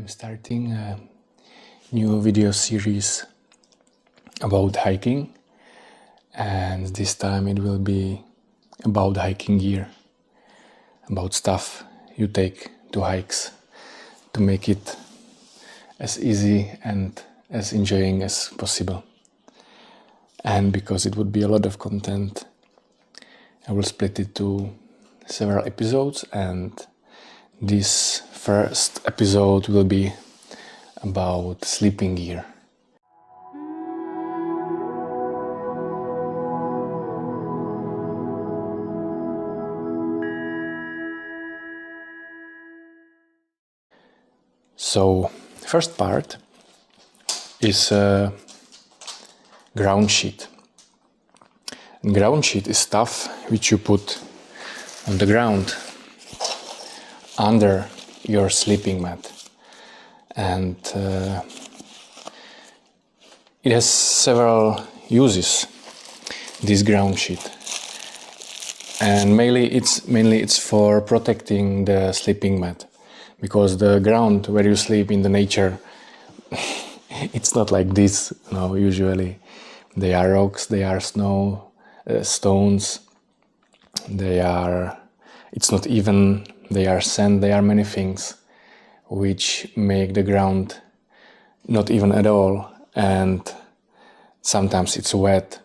starting a new video series about hiking, and this time it will be about hiking gear, about stuff you take to hikes to make it as easy and as enjoying as possible. And because it would be a lot of content, I will split it to several episodes, and this first episode will be about sleeping gear. So, first part is ground sheet. And ground sheet is stuff which you put on the ground under your sleeping mat, and it has several uses, this ground sheet, and mainly it's for protecting the sleeping mat, because the ground where you sleep in the nature it's not like this, usually they are rocks, they are snow, stones, it's not even, they are sand, they are many things which make the ground not even at all, and sometimes it's wet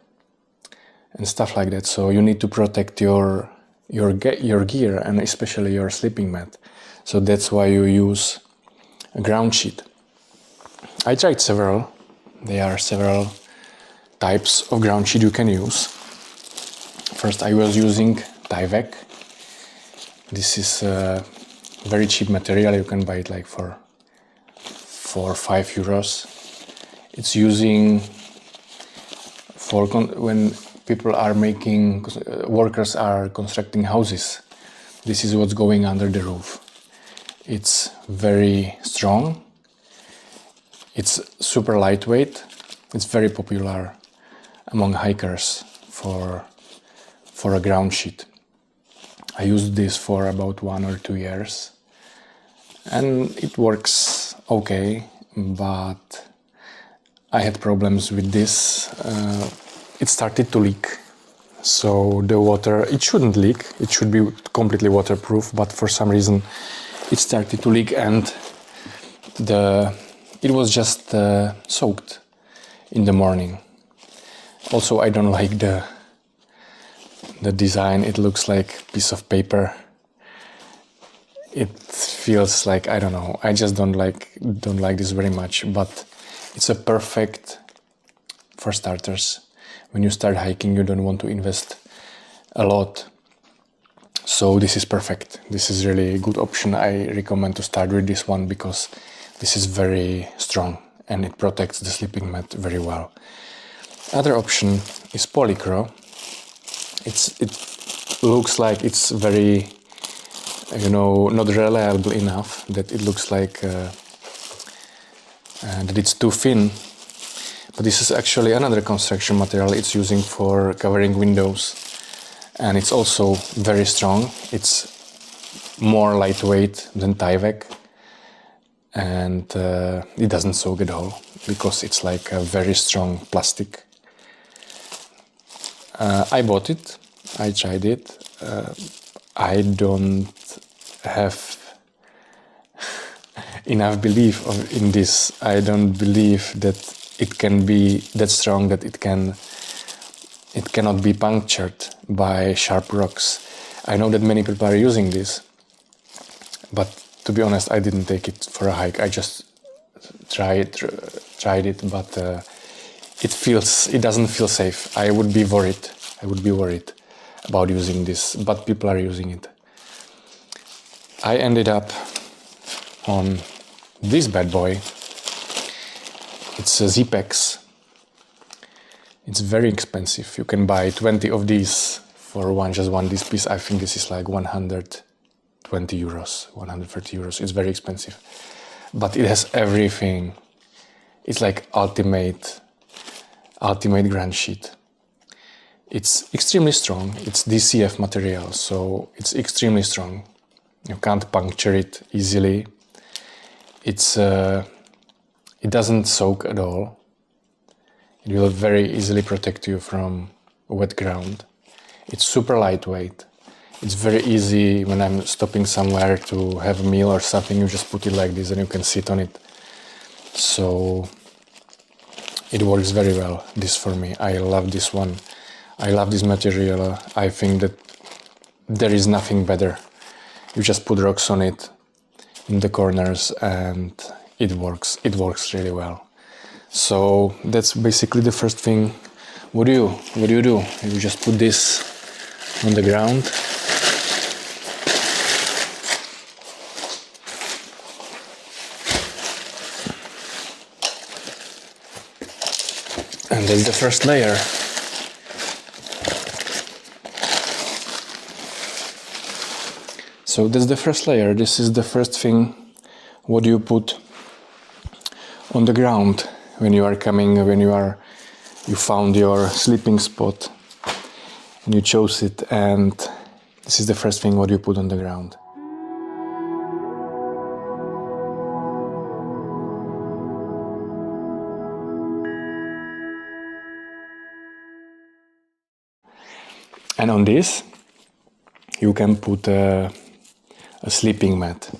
and stuff like that. So you need to protect your gear and especially your sleeping mat. So that's why you use a ground sheet. I tried several. There are several types of ground sheet you can use. First I was using Tyvek. This is a very cheap material. You can buy it like for 5 euros. It's using for when people are making, workers are constructing houses. This is what's going under the roof. It's very strong. It's super lightweight. It's very popular among hikers for a ground sheet. I used this for about 1 or 2 years, and it works okay, but I had problems with this. It started to leak. So the water, it shouldn't leak, it should be completely waterproof, but for some reason it started to leak, and it was just soaked in the morning. Also, I don't like the design. It looks like a piece of paper. It feels like, I don't know, I just don't like this very much, but it's a perfect for starters. When you start hiking, you don't want to invest a lot, so this is perfect. This is really a good option. I recommend to start with this one because this is very strong and it protects the sleeping mat very well. Other option is Polycro. It looks like it's very, not reliable enough, that it looks like that it's too thin. But this is actually another construction material it's using for covering windows, and it's also very strong. It's more lightweight than Tyvek, and it doesn't soak at all because it's like a very strong plastic. I bought it, I tried it. I don't have enough belief in this. I don't believe that it can be that strong, that it cannot be punctured by sharp rocks. I know that many people are using this, but to be honest, I didn't take it for a hike. I just tried it, but it doesn't feel safe. I would be worried about using this, but people are using it. I ended up on this bad boy. It's a Z-Packs. It's very expensive. You can buy 20 of these for just one this piece. I think this is like 120 euros, 130 euros. It's very expensive, but it has everything. It's like ultimate ground sheet. It's extremely strong. It's DCF material, so it's extremely strong. You can't puncture it easily. it doesn't soak at all. It will very easily protect you from wet ground. It's super lightweight. It's very easy when I'm stopping somewhere to have a meal or something, you just put it like this and you can sit on it. So it works very well, this for me. I love this one. I love this material. I think that there is nothing better. You just put rocks on it in the corners and it works. It works really well. So that's basically the first thing. What do you do? You just put this on the ground. And that's the first layer. So that's the first layer. This is the first thing. What do you put on the ground when you are coming, you found your sleeping spot and you chose it, and this is the first thing what you put on the ground. And on this you can put a sleeping mat.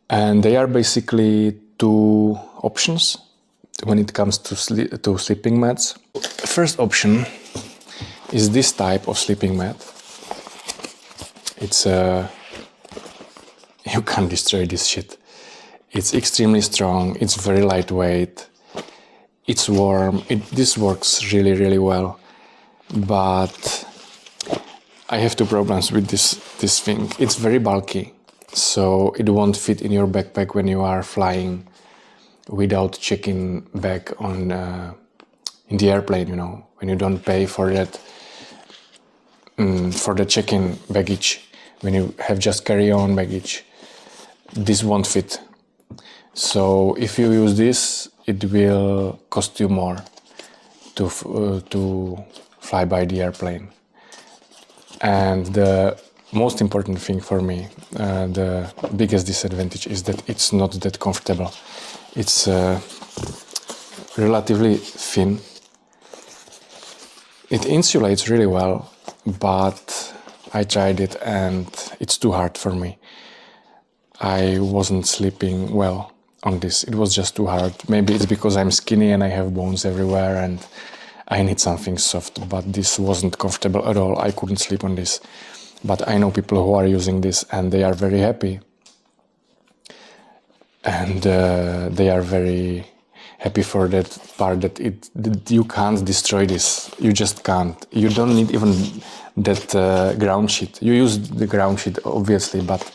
And they are basically two options when it comes to sleeping mats. First option is this type of sleeping mat. It's you can't destroy this shit. It's extremely strong, it's very lightweight, it's warm, this works really, really well. But I have two problems with this thing. It's very bulky, so it won't fit in your backpack when you are flying without checking bag on in the airplane, you know, when you don't pay for that for the check-in baggage, when you have just carry-on baggage, this won't fit. So if you use this, it will cost you more to fly by the airplane. And the most important thing for me, the biggest disadvantage, is that it's not that comfortable. It's relatively thin. It insulates really well, but I tried it and it's too hard for me. I wasn't sleeping well on this. It was just too hard. Maybe it's because I'm skinny and I have bones everywhere and I need something soft, but this wasn't comfortable at all. I couldn't sleep on this. But I know people who are using this and they are very happy. And they are very happy for that part, that you can't destroy this. You just can't. You don't need even that ground sheet. You use the ground sheet, obviously, but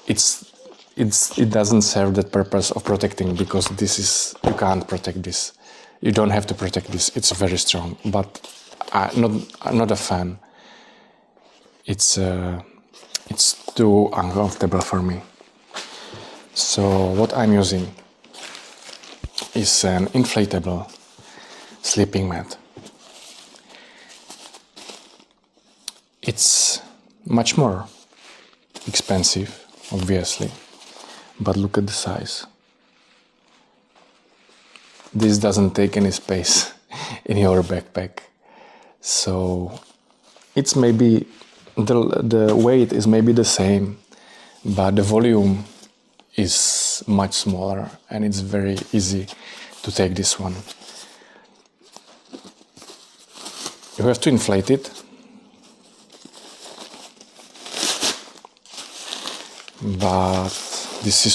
it doesn't serve that purpose of protecting, because you can't protect this. You don't have to protect this. It's very strong, but I'm not a fan. It's too uncomfortable for me. So what I'm using is an inflatable sleeping mat. It's much more expensive, obviously, but look at the size. This doesn't take any space in your backpack. So it's maybe, the weight is maybe the same, but the volume is much smaller and it's very easy to take this one. You have to inflate it, but this is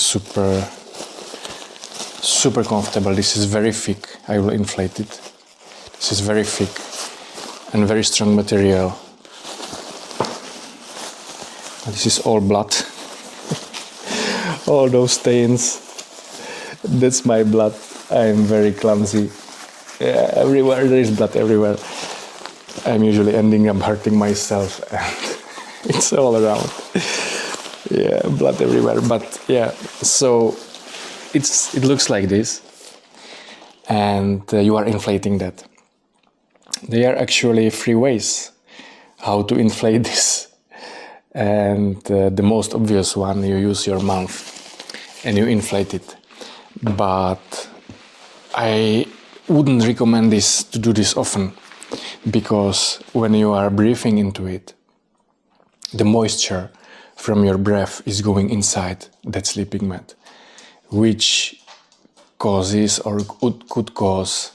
super comfortable. This is very thick. I will inflate it. This is very thick and very strong material. This is all blood. All those stains, that's my blood. I'm very clumsy. Everywhere there is blood everywhere. I'm usually ending up hurting myself and it's all around. Yeah, blood everywhere. But yeah, so it looks like this, and you are inflating that. There are actually 3 ways how to inflate this. And the most obvious one, you use your mouth and you inflate it. But I wouldn't recommend this to do this often, because when you are breathing into it, the moisture from your breath is going inside that sleeping mat, which causes or could cause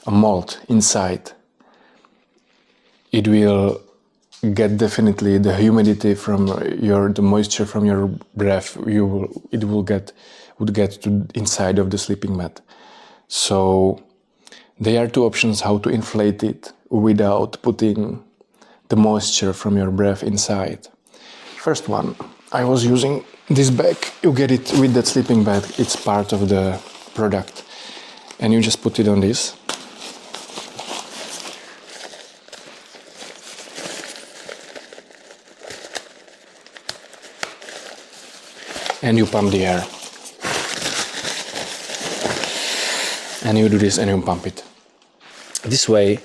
a mold inside. It will get definitely the humidity from the moisture from your breath. Would get to inside of the sleeping mat. So there are two options how to inflate it without putting the moisture from your breath inside. First one, I was using this bag. You get it with that sleeping bag. It's part of the product, and you just put it on this. And you pump the air. And you do this and you pump it. This way,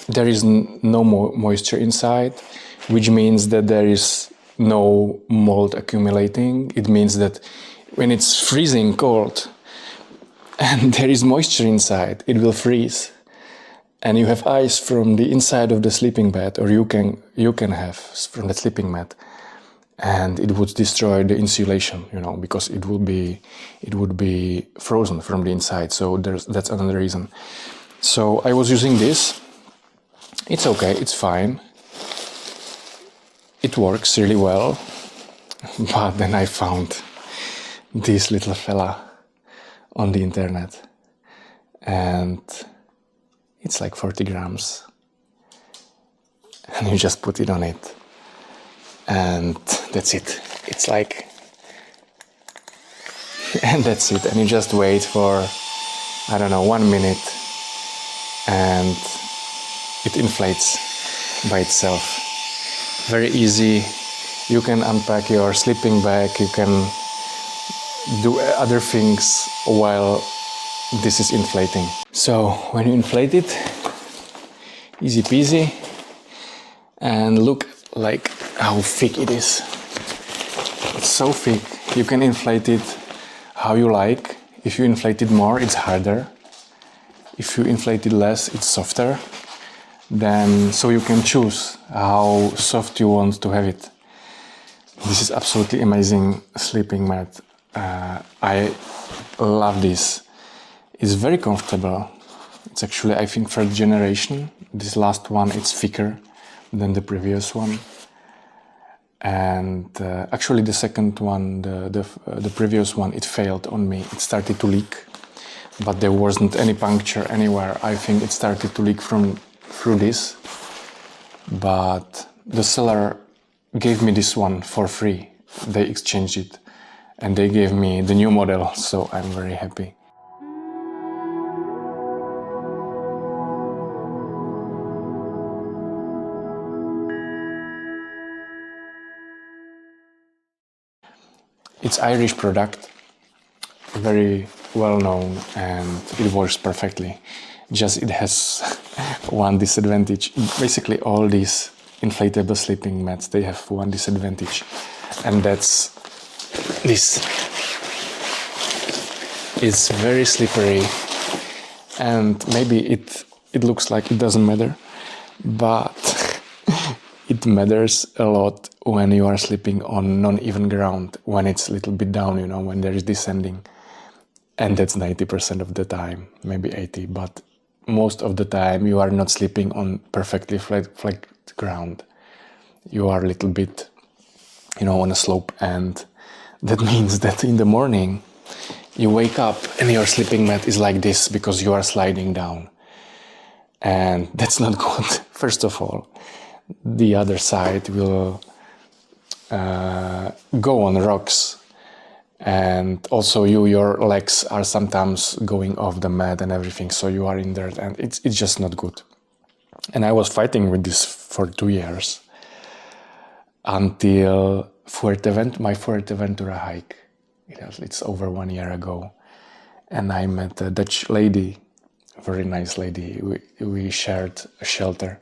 there is no moisture inside, which means that there is no mold accumulating. It means that when it's freezing cold and there is moisture inside, it will freeze. And you have ice from the inside of the sleeping bag, or you can have from the sleeping mat, and it would destroy the insulation, because it would be frozen from the inside. So that's another reason. So I was using this. It's okay, it's fine. It works really well. But then I found this little fella on the internet, and it's like 40 grams. And you just put it on it. And that's it. It's like, and that's it. And you just wait for, 1 minute, and it inflates by itself. Very easy. You can unpack your sleeping bag. You can do other things while this is inflating. So when you inflate it, easy peasy. And look like how thick it is. It's so thick. You can inflate it how you like. If you inflate it more, it's harder. If you inflate it less, it's softer. So you can choose how soft you want to have it. This is absolutely amazing sleeping mat. I love this. It's very comfortable. It's actually, I think, third generation. This last one, it's thicker than the previous one. And actually the second one, the previous one, it failed on me. It started to leak, but there wasn't any puncture anywhere. I think it started to leak through this. But the seller gave me this one for free. They exchanged it and they gave me the new model, so I'm very happy. It's Irish product, very well known, and it works perfectly. Just it has one disadvantage. Basically all these inflatable sleeping mats, they have one disadvantage, and that's this. It's very slippery, and maybe it looks like it doesn't matter, but it matters a lot when you are sleeping on non-even ground, when it's a little bit down, when there is descending. And that's 90% of the time, maybe 80%, but most of the time you are not sleeping on perfectly flat ground. You are a little bit, on a slope, and that means that in the morning you wake up and your sleeping mat is like this because you are sliding down. And that's not good. First of all, the other side will go on rocks, and also your legs are sometimes going off the mat and everything, so you are in dirt, and it's just not good. And I was fighting with this for 2 years until my Fuerteventura hike. It's over 1 year ago, and I met a Dutch lady, a very nice lady. We shared a shelter.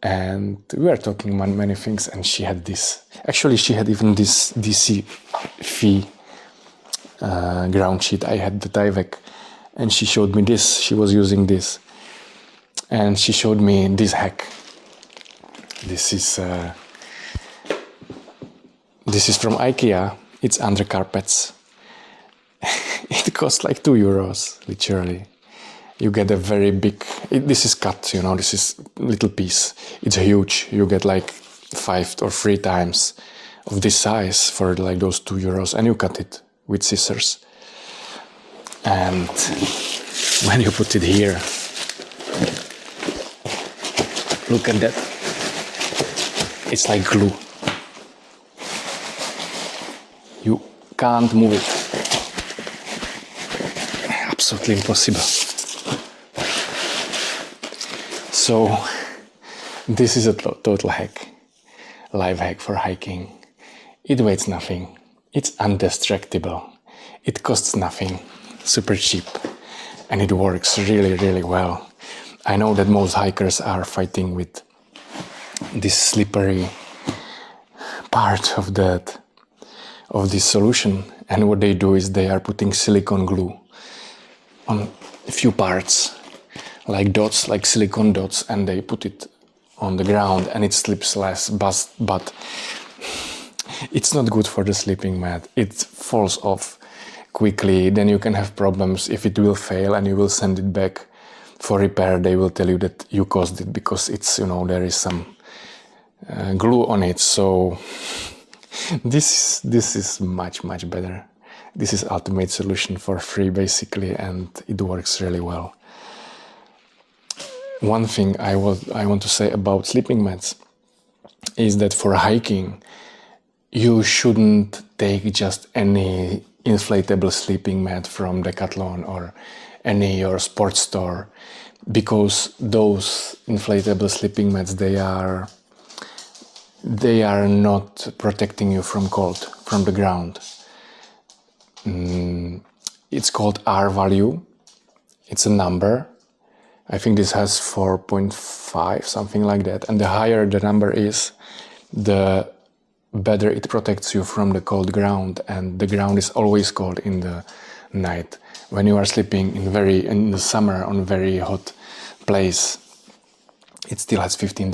and we were talking many things, and she had this. Actually, she had even this DC fee ground sheet. I had the Tyvek, and she showed me this. She was using this, and she showed me this hack. This is from IKEA. It's under carpets. It costs like €2, literally. You get a very big, this is cut, you know, this is little piece. It's huge. You get like 5 or 3 times of this size for like those €2, and you cut it with scissors. And when you put it here, look at that. It's like glue. You can't move it. Absolutely impossible. So this is a total hack, life hack for hiking. It weighs nothing. It's indestructible. It costs nothing. Super cheap. And it works really, really well. I know that most hikers are fighting with this slippery part of this solution. And what they do is they are putting silicone glue on a few parts, like dots, like silicone dots, and they put it on the ground and it slips less, but it's not good for the sleeping mat. It falls off quickly. Then you can have problems if it will fail and you will send it back for repair. They will tell you that you caused it because it's, you know, there is some glue on it. So this is much better. This is ultimate solution for free, basically, and it works really well. One thing I want to say about sleeping mats is that for hiking, you shouldn't take just any inflatable sleeping mat from Decathlon or any your sports store, because those inflatable sleeping mats, they are not protecting you from cold, from the ground. It's called R value. It's a number. I think this has 4.5, something like that. And the higher the number is, the better it protects you from the cold ground. And the ground is always cold in the night. When you are sleeping in the summer on very hot place, it still has 15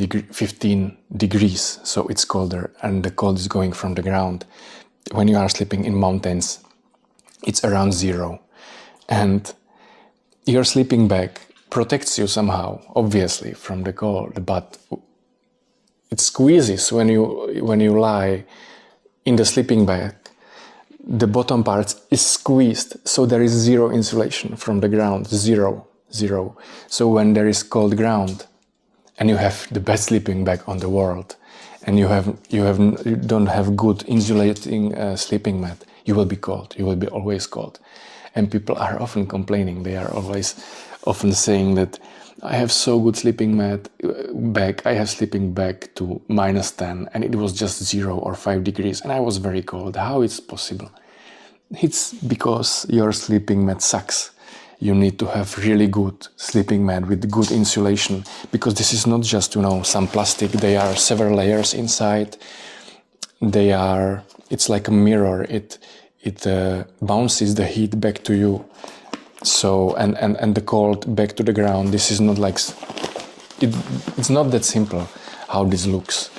degrees, so it's colder, and the cold is going from the ground. When you are sleeping in mountains, it's around 0. And your sleeping bag protects you somehow, obviously, from the cold, but it squeezes when you lie in the sleeping bag. The bottom part is squeezed, so there is 0 insulation from the ground, 0. So when there is cold ground, and you have the best sleeping bag on the world, and you don't have good insulating sleeping mat, you will be cold. You will be always cold. And people are often complaining. They are often saying that I have so good sleeping bag. I have sleeping bag to -10, and it was just 0 or 5 degrees, and I was very cold. How it's possible? It's because your sleeping mat sucks. You need to have really good sleeping mat with good insulation, because this is not just, you know, some plastic. There are several layers inside. It's like a mirror. It bounces the heat back to you. So and the cold back to the ground. This is not like it's not that simple how this looks.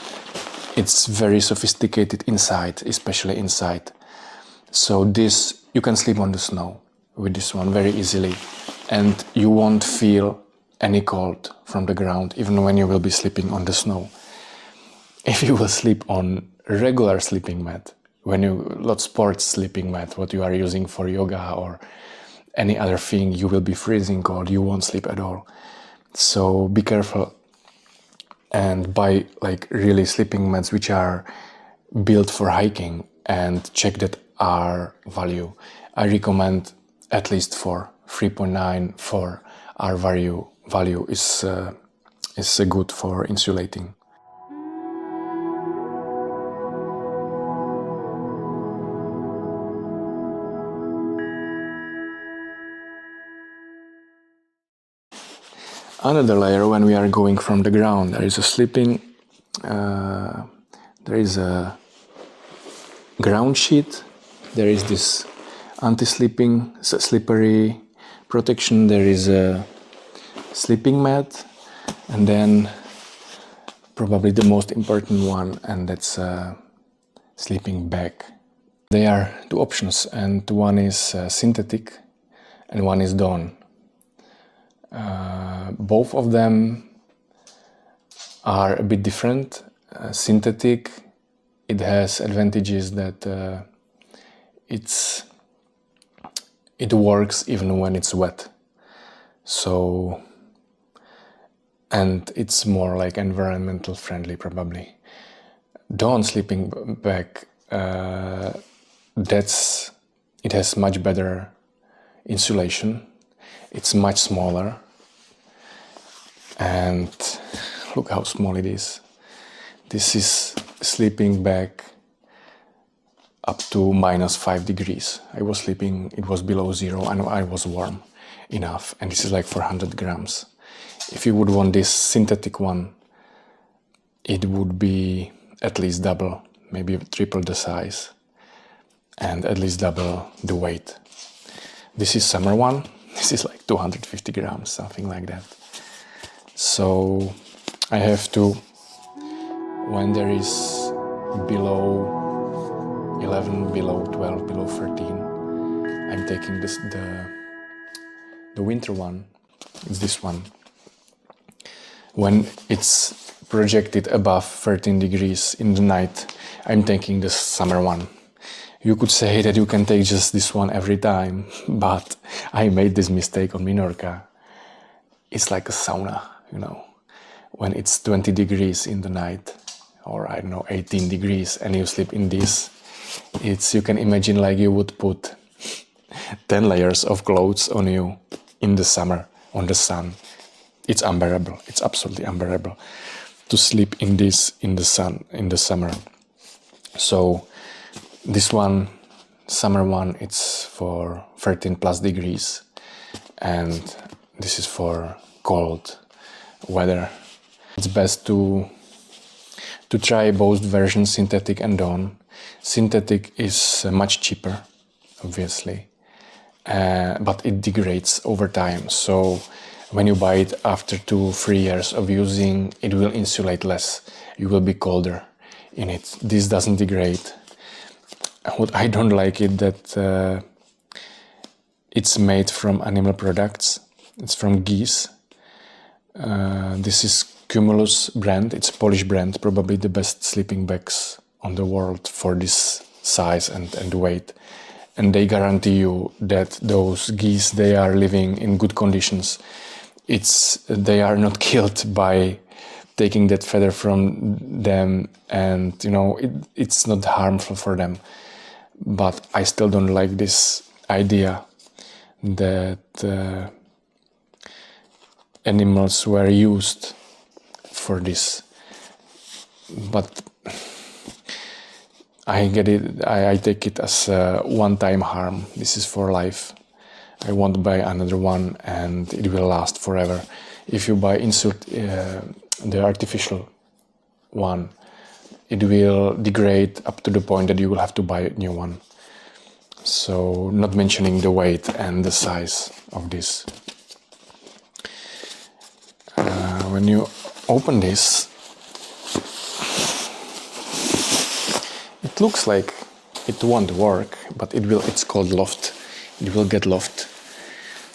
It's very sophisticated inside, especially inside. So you can sleep on the snow with this one very easily, and you won't feel any cold from the ground, even when you will be sleeping on the snow. If you will sleep on regular sleeping mat, not sports sleeping mat, what you are using for yoga or any other thing, you will be freezing cold. You won't sleep at all. So be careful and buy like really sleeping mats which are built for hiking, and check that R value. I recommend at least 3.9 for R value is good for insulating. Another layer, when we are going from the ground, there is a sleeping, there is a ground sheet, there is this anti-slipping, slippery protection, there is a sleeping mat, and then probably the most important one, and that's a sleeping bag. There are two options, and one is synthetic and one is down. Both of them are a bit different. Synthetic, it has advantages that it works even when it's wet. So, and it's more like environmental friendly probably. Dawn sleeping bag, it has much better insulation. It's much smaller, and look how small it is. This is sleeping bag up to -5 degrees. I was sleeping, it was below zero, and I was warm enough, and this is like 400 grams. If you would want this synthetic one, it would be at least double, maybe triple the size, and at least double the weight. This is summer one. This is like 250 grams, something like that. So I have to, when there is below 11, below 12, below 13, I'm taking this, the winter one. It's this one. When it's projected above 13 degrees in the night, I'm taking the summer one. You could say that you can take just this one every time, but I made this mistake on Minorca. It's like a sauna, you know. When it's 20 degrees in the night, or I don't know, 18 degrees, and you sleep in this, you can imagine like you would put 10 layers of clothes on you in the summer, on the sun. It's unbearable. It's absolutely unbearable to sleep in this in the sun in the summer. So this one, summer one, it's for 13 plus degrees, and this is for cold weather. It's best to try both versions, synthetic and dawn. Synthetic is much cheaper, obviously, but it degrades over time. So when you buy it after 2-3 years of using, it will insulate less. You will be colder in it. This doesn't degrade. What I don't like is that it's made from animal products. It's from geese. This is Cumulus brand. It's Polish brand, probably the best sleeping bags on the world for this size and weight. And they guarantee you that those geese, they are living in good conditions. They are not killed by taking that feather from them, and you know it's not harmful for them. But I still don't like this idea that animals were used for this. But I get it. I take it as a one-time harm. This is for life. I won't buy another one, and it will last forever. If you buy the artificial one, it will degrade up to the point that you will have to buy a new one. So, not mentioning the weight and the size of this. When you open this, it looks like it won't work, but it will. It's called loft. It will get loft.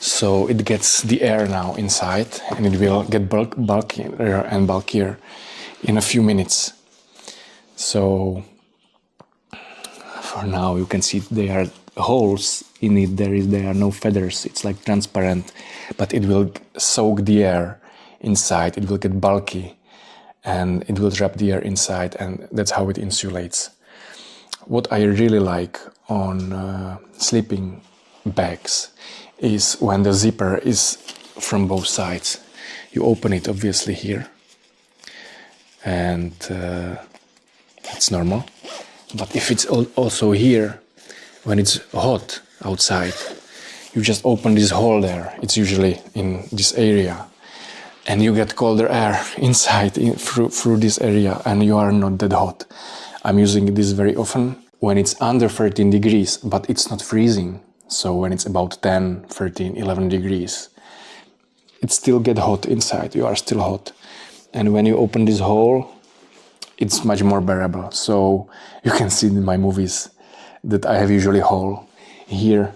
So it gets the air now inside, and it will get bulkier and bulkier in a few minutes. So for now you can see there are holes in it. There are no feathers. It's like transparent, but it will soak the air inside. It will get bulky, and it will trap the air inside, and that's how it insulates. What I really like on sleeping bags is when the zipper is from both sides. You open it obviously here, and it's normal. But if it's also here, when it's hot outside, you just open this hole there. It's usually in this area, and you get colder air inside through this area, and you are not that hot. I'm using this very often when it's under 13 degrees, but it's not freezing. So when it's about 10, 13, 11 degrees, it still get hot inside. You are still hot. And when you open this hole, it's much more bearable. So you can see in my movies that I have usually hole here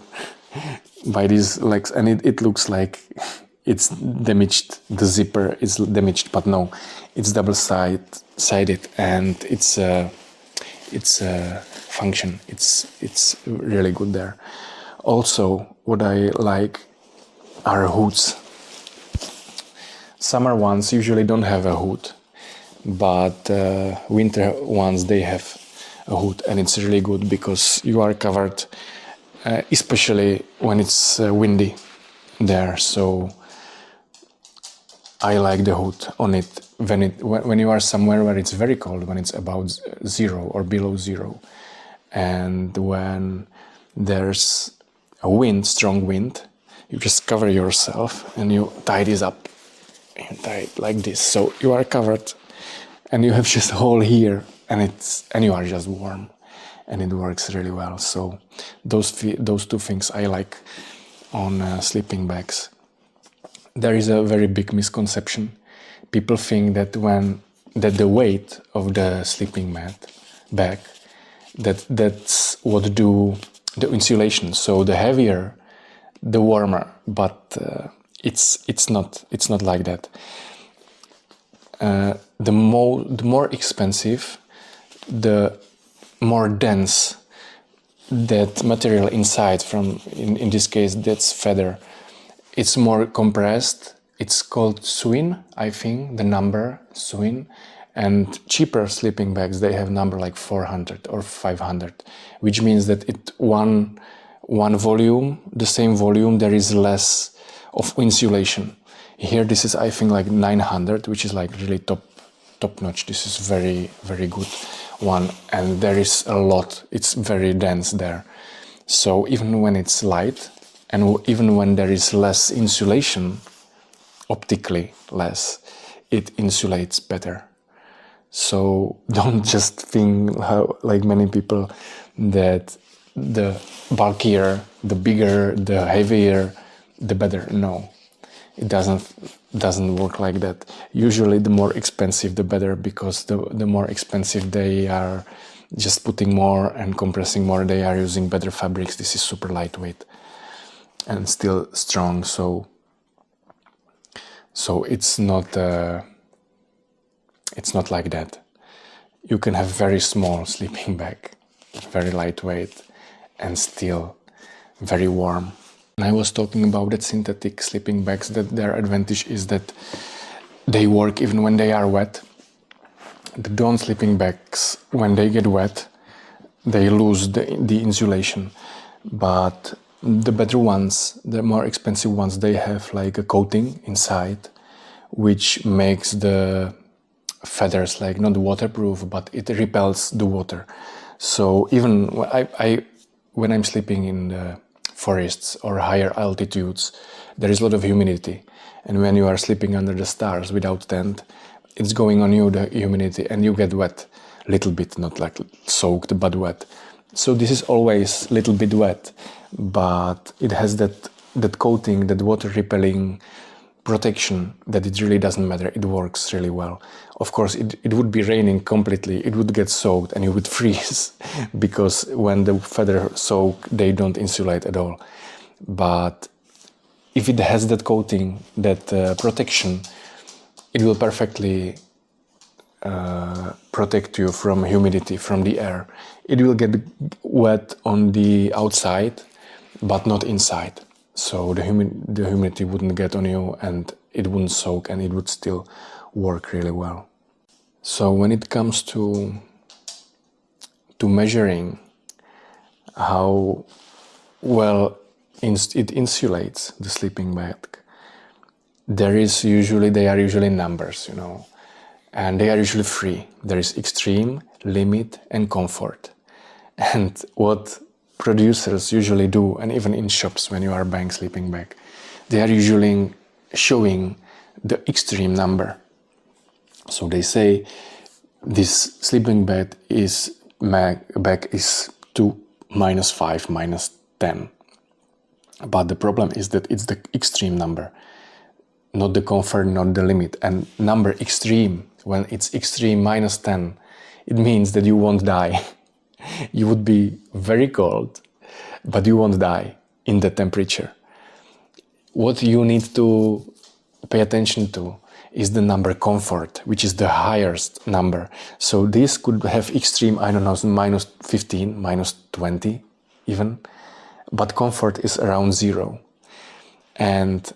by these legs, and it looks like it's damaged. The zipper is damaged, but no, it's double-sided, and it's a function. It's really good there. Also, what I like are hoods. Summer ones usually don't have a hood, but winter ones, they have a hood, and it's really good because you are covered, especially when it's windy there. So I like the hood on it when you are somewhere where it's very cold, when it's about 0 or below 0, and when there's a wind, strong wind, you just cover yourself and you tie this up. You tie it like this, so you are covered, and you have just a hole here, and you are just warm, and it works really well. So those two things I like on sleeping bags. There is a very big misconception. People think that the weight of the sleeping bag, that's what do the insulation. So the heavier, the warmer, but it's not like that. The more expensive, the more dense that material inside. In this case, that's feather. It's more compressed. It's called swin, I think, the number swin. And cheaper sleeping bags, they have number like 400 or 500, which means that one volume, the same volume, there is less of insulation. Here, this is, I think, like 900, which is like really top notch. This is very, very good one, and there is a lot. It's very dense there. So even when it's light, and even when there is less insulation, optically less, it insulates better. So don't just think, like many people, that the bulkier, the bigger, the heavier, the better. No, it doesn't work like that. Usually the more expensive, the better, because the more expensive, they are just putting more and compressing more. They are using better fabrics. This is super lightweight and still strong. So it's not like that. You can have very small sleeping bag, very lightweight, and still very warm. And I was talking about that synthetic sleeping bags, that their advantage is that they work even when they are wet. The dawn sleeping bags, when they get wet, they lose the insulation. But the better ones, the more expensive ones, they have like a coating inside, which makes the feathers like not waterproof, but it repels the water. So even when I'm sleeping in the forests or higher altitudes, there is a lot of humidity, and when you are sleeping under the stars without tent, it's going on you, the humidity, and you get wet a little bit, not like soaked, but wet. So this is always a little bit wet, but it has that coating, that water repelling protection, that it really doesn't matter. It works really well. Of course, it would be raining completely, it would get soaked and you would freeze because when the feather soak, they don't insulate at all. But if it has that coating, that protection, it will perfectly protect you from humidity, from the air. It will get wet on the outside, but not inside. So the humidity wouldn't get on you, and it wouldn't soak, and it would still work really well. So when it comes to measuring how well it insulates the sleeping bag, they are usually numbers, and they are usually three. There is extreme, limit, and comfort. And what producers usually do, and even in shops when you are buying sleeping bag, they are usually showing the extreme number. So they say this sleeping bag is 2, -5, -10. But the problem is that it's the extreme number, not the comfort, not the limit. And number extreme, when it's extreme -10, it means that you won't die. You would be very cold, but you won't die in the temperature. What you need to pay attention to is the number comfort, which is the highest number. So this could have extreme, I don't know, -15, -20 even, but comfort is around 0. And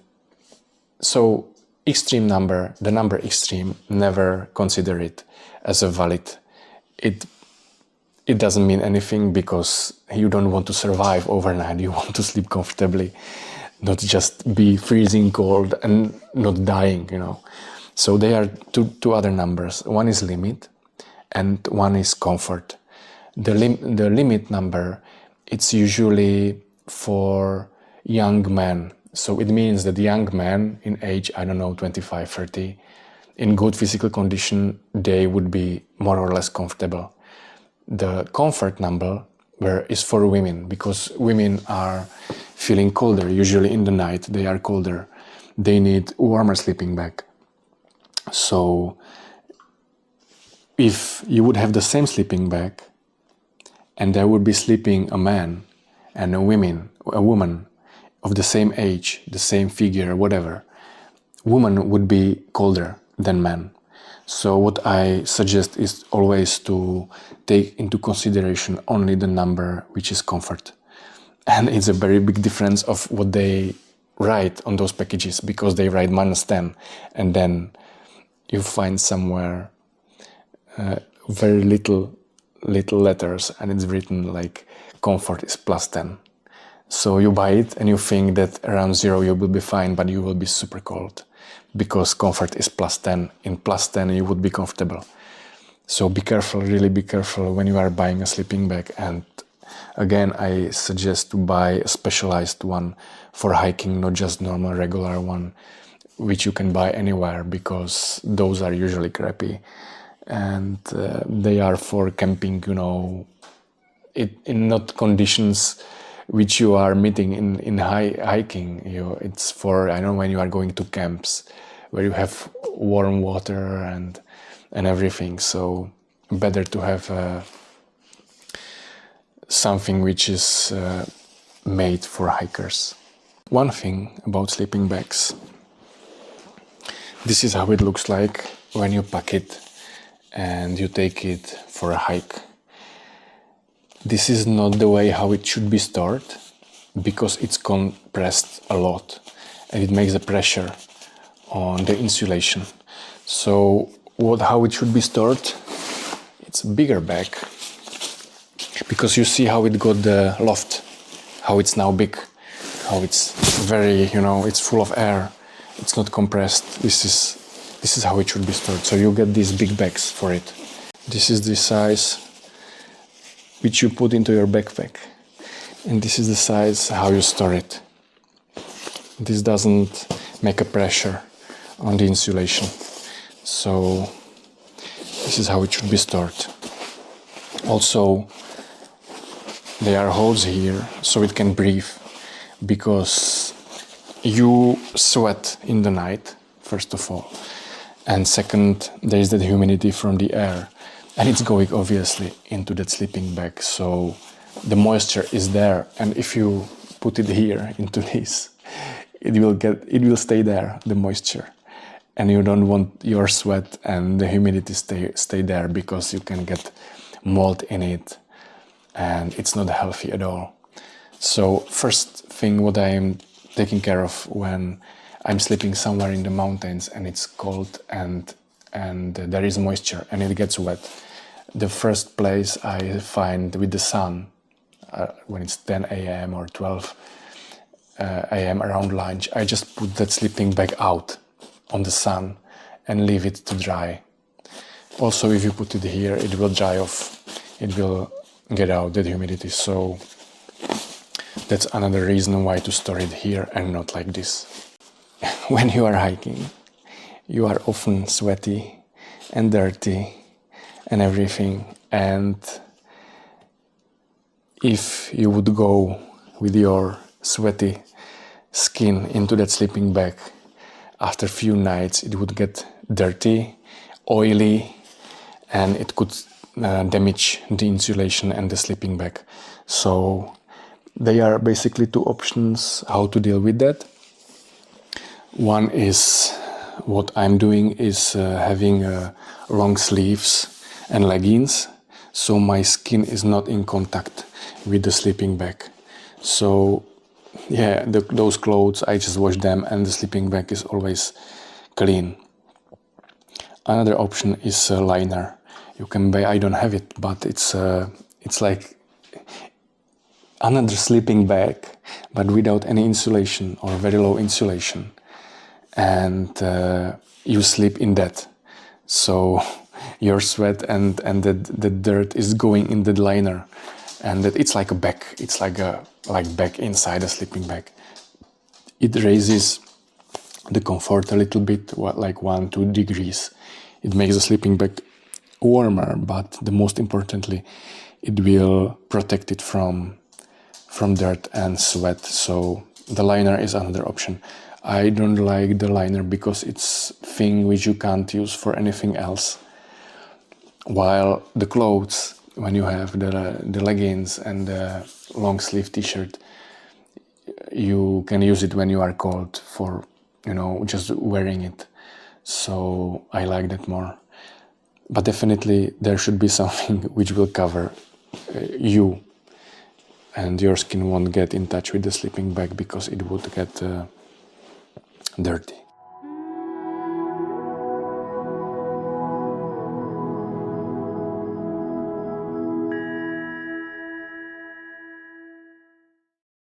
so extreme number, the number extreme, never consider it as a valid. It doesn't mean anything because you don't want to survive overnight. You want to sleep comfortably, not just be freezing cold and not dying, you know. So there are two other numbers. One is limit and one is comfort. The limit number, it's usually for young men. So it means that young men in age, I don't know, 25, 30, in good physical condition, they would be more or less comfortable. The comfort number is for women, because women are feeling colder. Usually in the night they are colder. They need warmer sleeping bag. So if you would have the same sleeping bag and there would be sleeping a man and a woman of the same age, the same figure, whatever, woman would be colder than man. So what I suggest is always to take into consideration only the number which is comfort. And it's a very big difference of what they write on those packages, because they write -10 and then you find somewhere very little letters and it's written like comfort is +10. So you buy it and you think that around 0 you will be fine, but you will be super cold because comfort is +10. In +10 you would be comfortable. So be careful, really be careful when you are buying a sleeping bag. And again, I suggest to buy a specialized one for hiking, not just normal regular one, which you can buy anywhere, because those are usually crappy. And they are for camping, you know, in not conditions which you are meeting in hiking. It's for, I know, when you are going to camps where you have warm water and everything. So better to have something which is made for hikers. One thing about sleeping bags. This is how it looks like when you pack it and you take it for a hike. This is not the way how it should be stored, because it's compressed a lot and it makes a pressure on the insulation. So how it should be stored? It's a bigger bag, because you see how it got the loft, how it's now big, how it's very, you know, it's full of air. It's not compressed. This is how it should be stored. So you get these big bags for it. This is the size which you put into your backpack, and this is the size how you store it. This doesn't make a pressure on the insulation. So this is how it should be stored. Also, there are holes here so it can breathe, because you sweat in the night, first of all, and second, there is that humidity from the air, and it's going obviously into that sleeping bag, so the moisture is there, and if you put it here into this, it will stay there, the moisture, and you don't want your sweat and the humidity stay there, because you can get mold in it, and it's not healthy at all. So first thing what I am taking care of when I'm sleeping somewhere in the mountains and it's cold and there is moisture and it gets wet, the first place I find with the sun, when it's 10 a.m. or 12 a.m. around lunch, I just put that sleeping bag out on the sun and leave it to dry. Also, if you put it here, it will dry off, it will get out that humidity. So that's another reason why to store it here and not like this. When you are hiking, you are often sweaty and dirty and everything. And if you would go with your sweaty skin into that sleeping bag, after a few nights it would get dirty, oily, and it could damage the insulation and the sleeping bag. So there are basically two options how to deal with that. One is what I'm doing is having long sleeves and leggings, so my skin is not in contact with the sleeping bag. So yeah, those clothes, I just wash them and the sleeping bag is always clean. Another option is a liner. You can buy, I don't have it, but it's like another sleeping bag, but without any insulation or very low insulation. And you sleep in that. So your sweat and the dirt is going in the liner. And that it's like a bag. It's like a bag inside a sleeping bag. It raises the comfort a little bit, like 1-2 degrees. It makes the sleeping bag warmer, but the most importantly, it will protect it from dirt and sweat. So the liner is another option. I don't like the liner because it's thing which you can't use for anything else. While the clothes, when you have the leggings and the long sleeve t-shirt, you can use it when you are cold for, just wearing it. So I like that more. But definitely there should be something which will cover you, and your skin won't get in touch with the sleeping bag because it would get dirty.